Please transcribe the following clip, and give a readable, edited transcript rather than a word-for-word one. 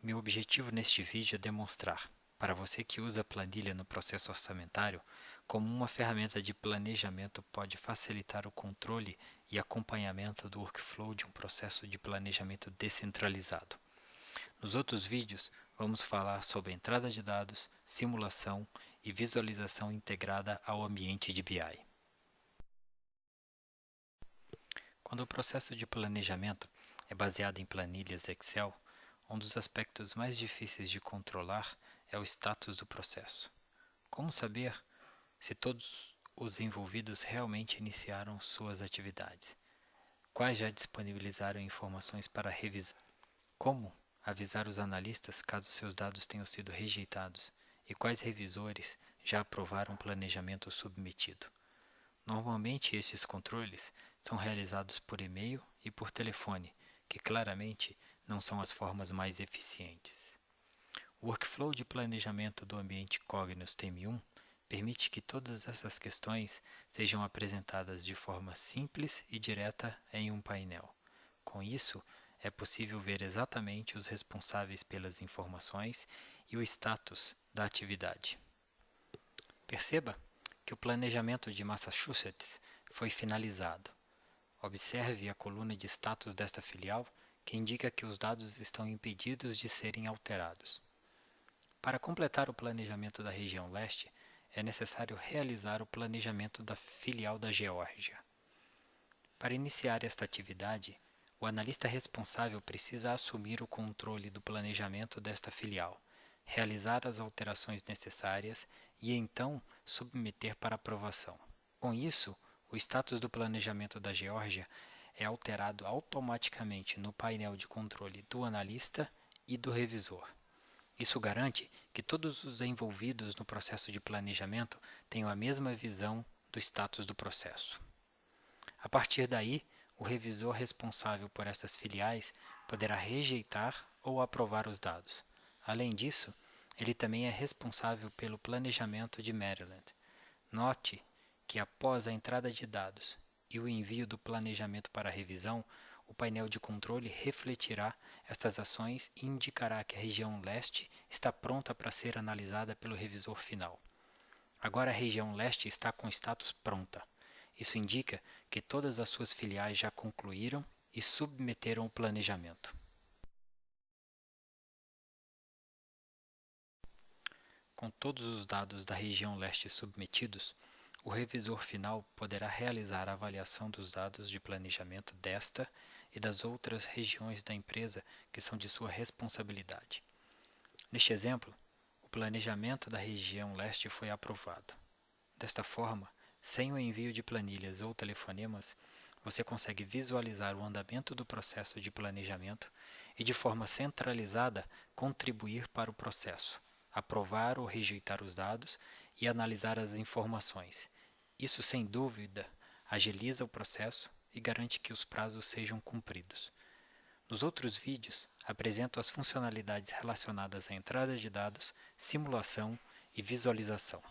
Meu objetivo neste vídeo é demonstrar, para você que usa planilha no processo orçamentário, como uma ferramenta de planejamento pode facilitar o controle e acompanhamento do workflow de um processo de planejamento descentralizado. Nos outros vídeos, vamos falar sobre entrada de dados, simulação e visualização integrada ao ambiente de BI. Quando o processo de planejamento é baseado em planilhas Excel, um dos aspectos mais difíceis de controlar é o status do processo. Como saber se todos os envolvidos realmente iniciaram suas atividades? Quais já disponibilizaram informações para revisar? Como avisar os analistas caso seus dados tenham sido rejeitados? E quais revisores já aprovaram o planejamento submetido? Normalmente, estes controles são realizados por e-mail e por telefone, que claramente não são as formas mais eficientes. O workflow de planejamento do ambiente Cognos TM1 permite que todas essas questões sejam apresentadas de forma simples e direta em um painel. Com isso, é possível ver exatamente os responsáveis pelas informações e o status da atividade. Perceba que o planejamento de Massachusetts foi finalizado. Observe a coluna de status desta filial, que indica que os dados estão impedidos de serem alterados. Para completar o planejamento da região leste, é necessário realizar o planejamento da filial da Geórgia. Para iniciar esta atividade, o analista responsável precisa assumir o controle do planejamento desta filial, realizar as alterações necessárias e então submeter para aprovação. Com isso, o status do planejamento da Geórgia é alterado automaticamente no painel de controle do analista e do revisor. Isso garante que todos os envolvidos no processo de planejamento tenham a mesma visão do status do processo. A partir daí, o revisor responsável por essas filiais poderá rejeitar ou aprovar os dados. Além disso, ele também é responsável pelo planejamento de Maryland. Note que após a entrada de dados e o envio do planejamento para revisão, o painel de controle refletirá estas ações e indicará que a região leste está pronta para ser analisada pelo revisor final. Agora a região leste está com status pronta. Isso indica que todas as suas filiais já concluíram e submeteram o planejamento. Com todos os dados da região leste submetidos, o revisor final poderá realizar a avaliação dos dados de planejamento desta e das outras regiões da empresa que são de sua responsabilidade. Neste exemplo, o planejamento da região leste foi aprovado. Desta forma, sem o envio de planilhas ou telefonemas, você consegue visualizar o andamento do processo de planejamento e, de forma centralizada, contribuir para o processo, aprovar ou rejeitar os dados e analisar as informações. Isso, sem dúvida, agiliza o processo e garante que os prazos sejam cumpridos. Nos outros vídeos, apresento as funcionalidades relacionadas à entrada de dados, simulação e visualização.